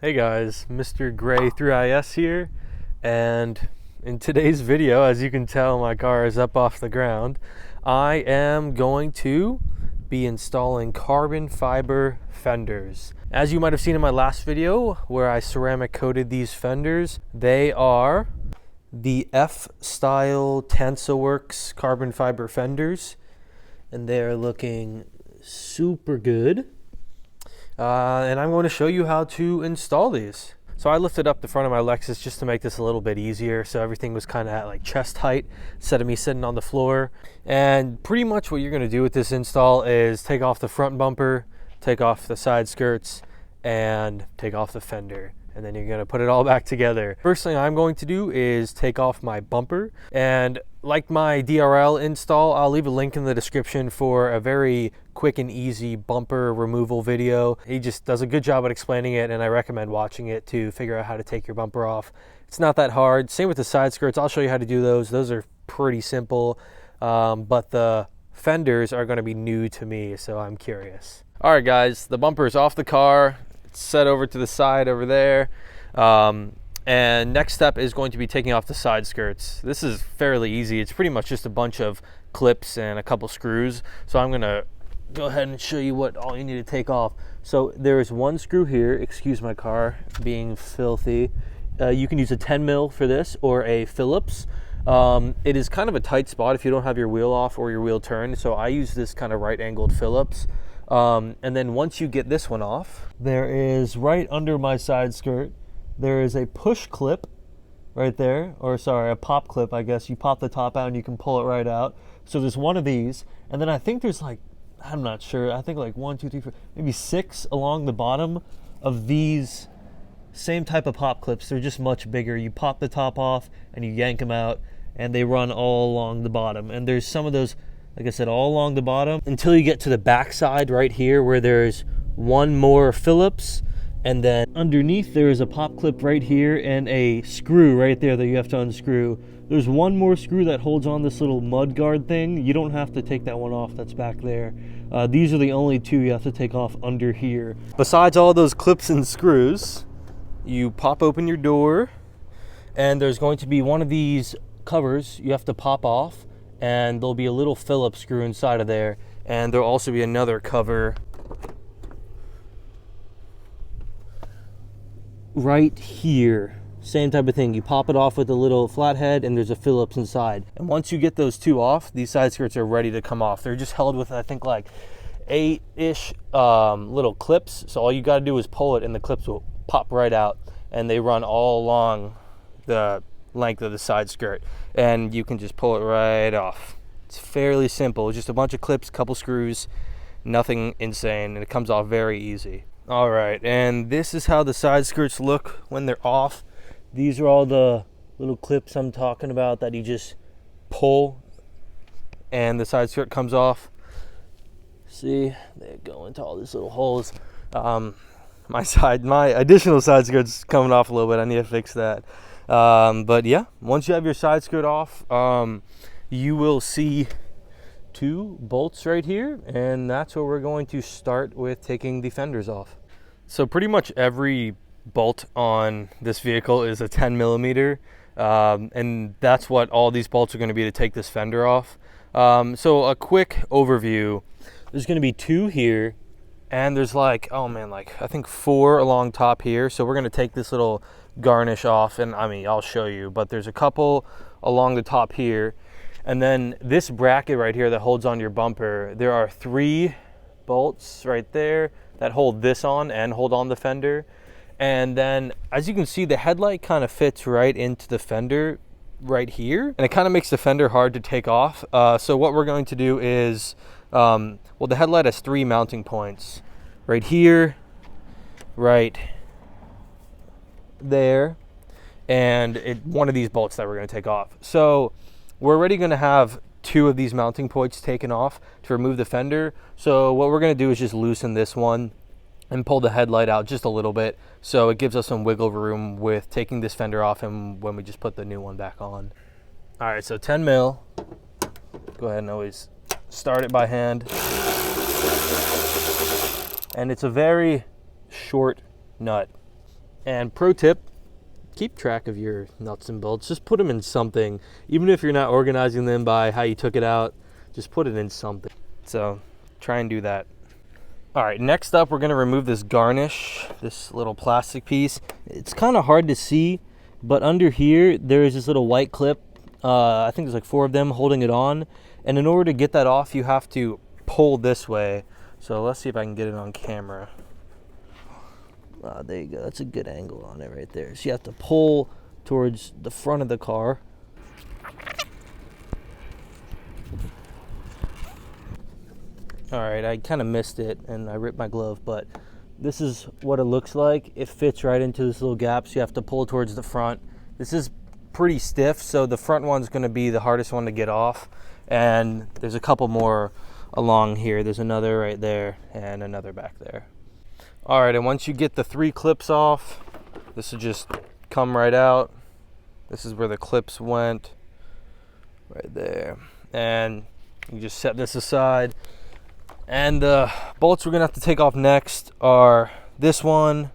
Hey guys, Mr. Gray 3IS here, and in today's video, as you can tell, my car is up off the ground. I am going to be installing carbon fiber fenders. As you might have seen in my last video where I ceramic coated these fenders, they are the F-Style TensaWorks carbon fiber fenders, and they're looking super good. And I'm going to show you how to install these. So I lifted up the front of my Lexus just to make this a little bit easier, so everything was kind of at like chest height instead of me sitting on the floor. And pretty much what you're going to do with this install is take off the front bumper, take off the side skirts, and take off the fender. And then you're going to put it all back together. First thing I'm going to do is take off my bumper, and like my DRL install, I'll leave a link in the description for a very quick and easy bumper removal video. He just does a good job at explaining it, and I recommend watching it to figure out how to take your bumper off. It's not that hard. Same with the side skirts. I'll show you how to do those. Those are pretty simple, but the fenders are going to be new to me, so I'm curious. All right, guys, the bumper is off the car. It's set over to the side over there. And next step is going to be taking off the side skirts. This is fairly easy. It's pretty much just a bunch of clips and a couple screws. So I'm gonna go ahead and show you what all you need to take off. So there is one screw here. Excuse my car being filthy. You can use a 10 mil for this or a Phillips. It is kind of a tight spot if you don't have your wheel off or your wheel turned. So I use this kind of right angled Phillips. And then once you get this one off, there is right under my side skirt, there is a push clip right there, or sorry, a pop clip, I guess. You pop the top out and you can pull it right out. So there's one of these, and then I think there's like, I'm not sure, I think like 1, 2, 3, 4, maybe 6 along the bottom of these same type of pop clips. They're just much bigger. You pop the top off and you yank them out, and they run all along the bottom. And there's some of those, like I said, all along the bottom until you get to the back side right here where there's one more Phillips. And then underneath there is a pop clip right here and a screw right there that you have to unscrew. There's one more screw that holds on this little mud guard thing. You don't have to take that one off, that's back there. These are the only two you have to take off under here. Besides all those clips and screws, you pop open your door, and there's going to be one of these covers you have to pop off, and there'll be a little Phillips screw inside of there, and there'll also be another cover right here. Same type of thing. You pop it off with a little flathead, and there's a Phillips inside. And once you get those two off, these side skirts are ready to come off. They're just held with, I think, like 8-ish little clips. So all you got to do is pull it, and the clips will pop right out, and they run all along the length of the side skirt, and you can just pull it right off. It's fairly simple. Just a bunch of clips, couple screws, nothing insane, and it comes off very easy. All right, and this is how the side skirts look when they're off. These are all the little clips I'm talking about that you just pull and the side skirt comes off. See, they go into all these little holes. My additional side skirt's coming off a little bit. I need to fix that. But yeah, once you have your side skirt off, you will see 2 bolts right here, and that's where we're going to start with taking the fenders off. So pretty much every bolt on this vehicle is a 10 millimeter, and that's what all these bolts are going to be to take this fender off. So a quick overview, there's going to be 2 here, and there's like, oh man, like I think 4 along top here. So we're going to take this little garnish off, and I mean, I'll show you, but there's a couple along the top here. And then this bracket right here that holds on your bumper, there are 3 bolts right there that hold this on and hold on the fender. And then as you can see, the headlight kind of fits right into the fender right here, and it kind of makes the fender hard to take off. So what we're going to do is, well, the headlight has 3 mounting points right here, right there, and one of these bolts that we're going to take off. So we're already going to have 2 of these mounting points taken off to remove the fender. So what we're going to do is just loosen this one and pull the headlight out just a little bit, so it gives us some wiggle room with taking this fender off and when we just put the new one back on. All right, so 10 mil. Go ahead and always start it by hand. And it's a very short nut. And pro tip, keep track of your nuts and bolts. Just put them in something. Even if you're not organizing them by how you took it out, just put it in something. So try and do that. All right, next up, we're gonna remove this garnish, this little plastic piece. It's kind of hard to see, but under here, there is this little white clip. I think there's like 4 of them holding it on. And in order to get that off, you have to pull this way. So let's see if I can get it on camera. There you go, that's a good angle on it right there. So you have to pull towards the front of the car. All right, I kind of missed it and I ripped my glove, but this is what it looks like. It fits right into this little gap, so you have to pull towards the front. This is pretty stiff, so the front one's gonna be the hardest one to get off. And there's a couple more along here. There's another right there and another back there. All right, and once you get the 3 clips off, this will just come right out. This is where the clips went, right there. And you just set this aside. And the bolts we're gonna have to take off next are this one,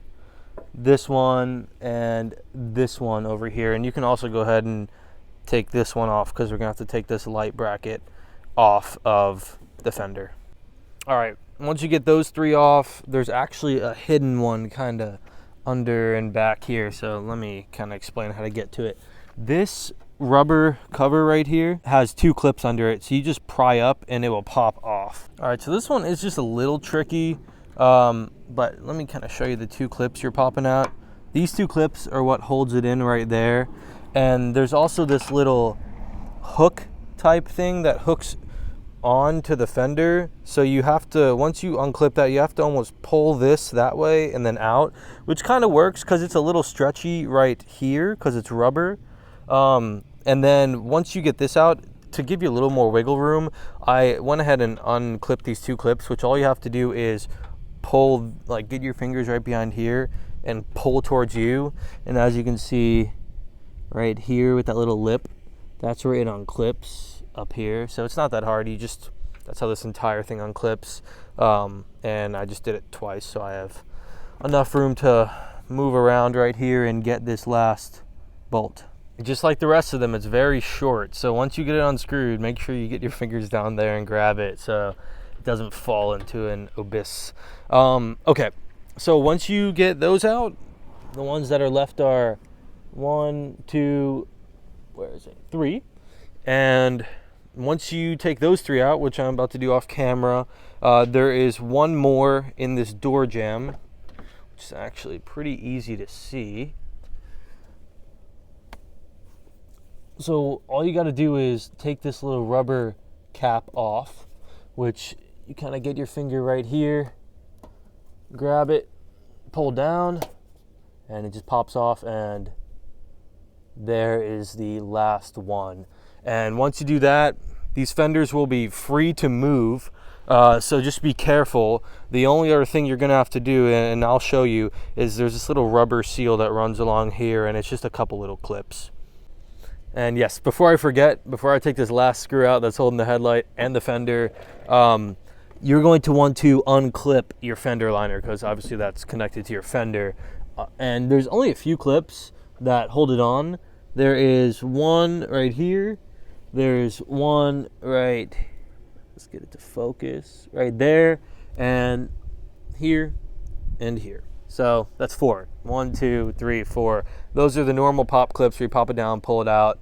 and this one over here. And you can also go ahead and take this one off because we're gonna have to take this light bracket off of the fender. All right, once you get those 3 off, there's actually a hidden one kind of under and back here. So let me kind of explain how to get to it. This rubber cover right here has 2 clips under it, so you just pry up and it will pop off. All right, so this one is just a little tricky, but let me kind of show you the 2 clips you're popping out. These 2 clips are what holds it in right there. And there's also this little hook type thing that hooks on to the fender. So you have to, once you unclip that, you have to almost pull this that way and then out, which kind of works because it's a little stretchy right here because it's rubber. And then once you get this out, to give you a little more wiggle room, I went ahead and unclipped these 2 clips, which all you have to do is pull, like get your fingers right behind here and pull towards you. And as you can see right here with that little lip, that's where it unclips up here. So it's not that hard. That's how this entire thing unclips. And I just did it twice, so I have enough room to move around right here and get this last bolt. Just like the rest of them, it's very short. So once you get it unscrewed, make sure you get your fingers down there and grab it so it doesn't fall into an abyss. Okay, so once you get those out, the ones that are left are 1, 2, 3. And once you take those 3 out, which I'm about to do off camera, there is one more in this door jamb, which is actually pretty easy to see. So all you got to do is take this little rubber cap off, which you kind of get your finger right here, grab it, pull down, and it just pops off, and there is the last one. And once you do that, these fenders will be free to move, so just be careful. The only other thing you're gonna have to do, and I'll show you, is there's this little rubber seal that runs along here, and it's just a couple little clips. And yes, before I forget, before I take this last screw out that's holding the headlight and the fender, you're going to want to unclip your fender liner because obviously that's connected to your fender. And there's only a few clips that hold it on. There is one right here. There's one right, let's get it to focus, right there, and here, and here. So that's 4. 1, 2, 3, 4. Those are the normal pop clips where you pop it down, pull it out.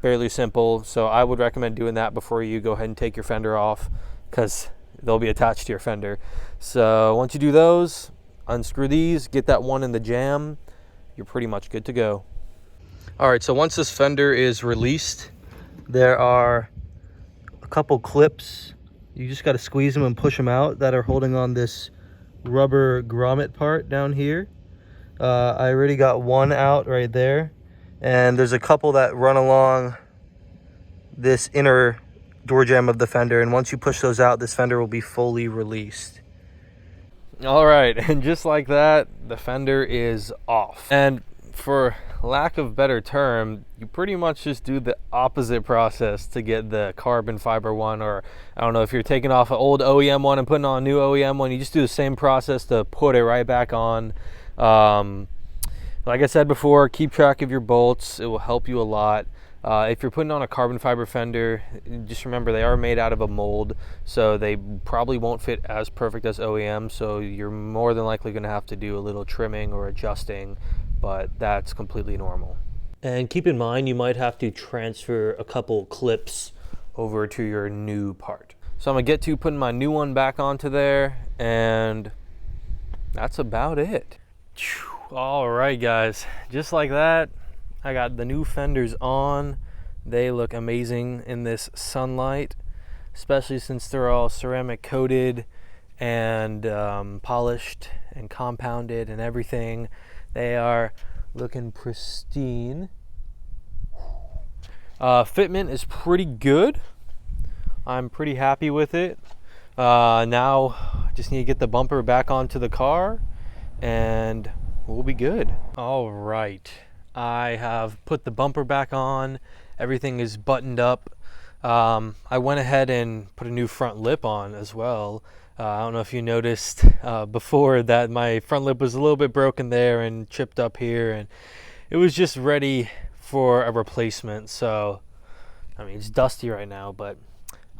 Fairly simple. So I would recommend doing that before you go ahead and take your fender off because they'll be attached to your fender. So once you do those, unscrew these, get that one in the jam, you're pretty much good to go. All right, so once this fender is released, there are a couple clips. You just got to squeeze them and push them out that are holding on this rubber grommet part down here. I already got one out right there, and there's a couple that run along this inner door jamb of the fender, and once you push those out, this fender will be fully released. All right, and just like that, the fender is off. And for lack of better term, you pretty much just do the opposite process to get the carbon fiber one, or I don't know if you're taking off an old OEM one and putting on a new OEM one, you just do the same process to put it right back on. Like I said before, keep track of your bolts. It will help you a lot. If you're putting on a carbon fiber fender, just remember they are made out of a mold, so they probably won't fit as perfect as OEM, so you're more than likely going to have to do a little trimming or adjusting, but that's completely normal. And keep in mind, you might have to transfer a couple clips over to your new part. So I'm going to get to putting my new one back onto there, and that's about it. All right, guys, just like that, I got the new fenders on. They look amazing in this sunlight, especially since they're all ceramic coated and polished and compounded and everything. They are looking pristine. Fitment is pretty good. I'm pretty happy with it. Now I just need to get the bumper back onto the car and we'll be good. All right. I have put the bumper back on. Everything is buttoned up. I went ahead and put a new front lip on as well. I don't know if you noticed before that my front lip was a little bit broken there and chipped up here, and it was just ready for a replacement. So, I mean, it's dusty right now, but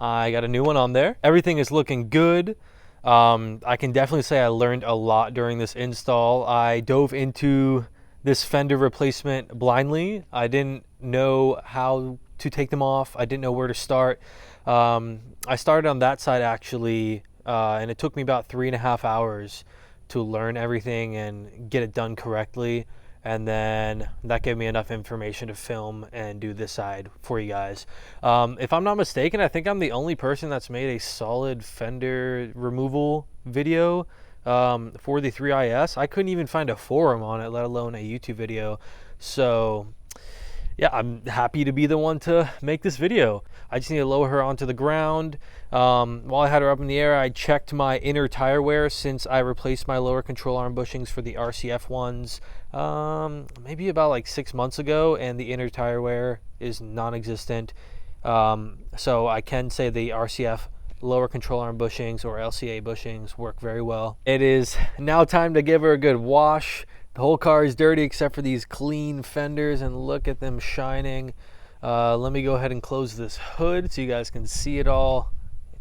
I got a new one on there. Everything is looking good. I can definitely say I learned a lot during this install. I dove into this fender replacement blindly. I didn't know how to take them off. I didn't know where to start. I started on that side actually, and it took me about 3.5 hours to learn everything and get it done correctly. And then that gave me enough information to film and do this side for you guys. If I'm not mistaken, I think I'm the only person that's made a solid fender removal video for the 3IS. I couldn't even find a forum on it, let alone a YouTube video. So yeah, I'm happy to be the one to make this video. I just need to lower her onto the ground. While I had her up in the air, I checked my inner tire wear since I replaced my lower control arm bushings for the RCF ones maybe about like 6 months ago, and the inner tire wear is non-existent. So I can say the RCF lower control arm bushings or LCA bushings work very well. It is now time to give her a good wash. The whole car is dirty except for these clean fenders, and look at them shining. Let me go ahead and close this hood so you guys can see it all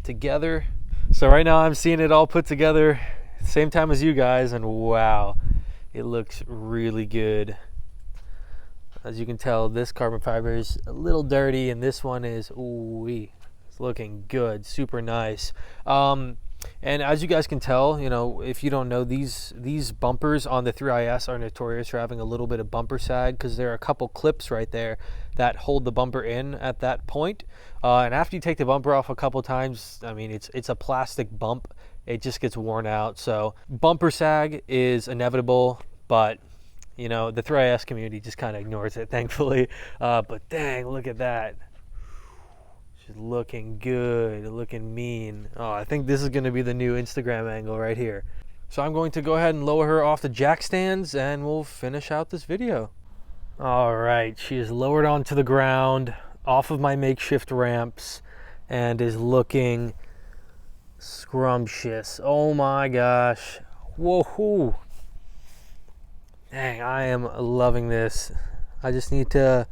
together. So right now I'm seeing it all put together at the same time as you guys, and wow, it looks really good. As you can tell, this carbon fiber is a little dirty, and this one is, ooh-wee, it's looking good, super nice. And as you guys can tell, you know, if you don't know, these bumpers on the 3IS are notorious for having a little bit of bumper sag, because there are a couple clips right there that hold the bumper in at that point. And after you take the bumper off a couple times, I mean, it's a plastic bump. It just gets worn out. So bumper sag is inevitable, but you know, the 3IS community just kind of ignores it, thankfully. But dang, look at that. Looking good, looking mean. Oh, I think this is going to be the new Instagram angle right here. So I'm going to go ahead and lower her off the jack stands and we'll finish out this video. All right, she is lowered onto the ground off of my makeshift ramps and is looking scrumptious. Oh my gosh. Whoa. Dang, I am loving this. I just need to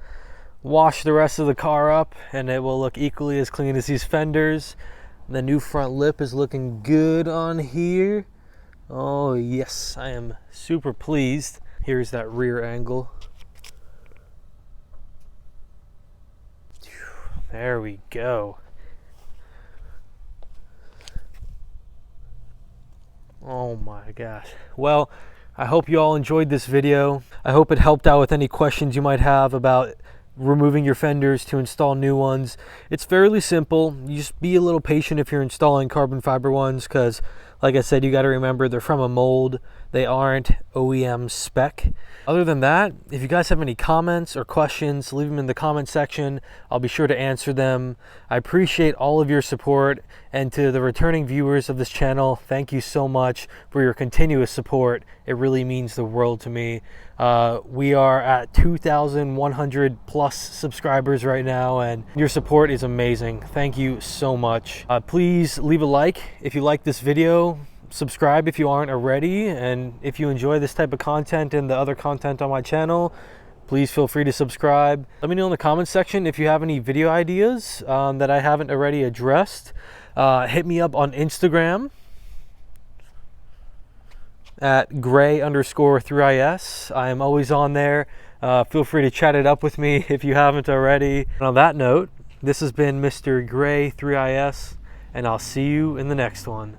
wash the rest of the car up and it will look equally as clean as these fenders. The new front lip is looking good on here. Oh yes, I am super pleased. Here's that rear angle. There we go. Oh my gosh. Well, I hope you all enjoyed this video. I hope it helped out with any questions you might have about removing your fenders to install new ones. It's fairly simple. You just be a little patient if you're installing carbon fiber ones, because like I said, you got to remember they're from a mold. They aren't OEM spec. Other than that, if you guys have any comments or questions, leave them in the comment section. I'll be sure to answer them. I appreciate all of your support, and to the returning viewers of this channel, thank you so much for your continuous support. It really means the world to me. We are at 2,100 plus subscribers right now, and your support is amazing. Thank you so much. Please leave a like if you like this video. subscribe if you aren't already, and if you enjoy this type of content and the other content on my channel, please feel free to subscribe. Let me know in the comments section if you have any video ideas that I haven't already addressed. Hit me up on Instagram at gray_3is. I am always on there. Feel free to chat it up with me if you haven't already. And on that note, this has been Mr. Gray 3is, and I'll see you in the next one.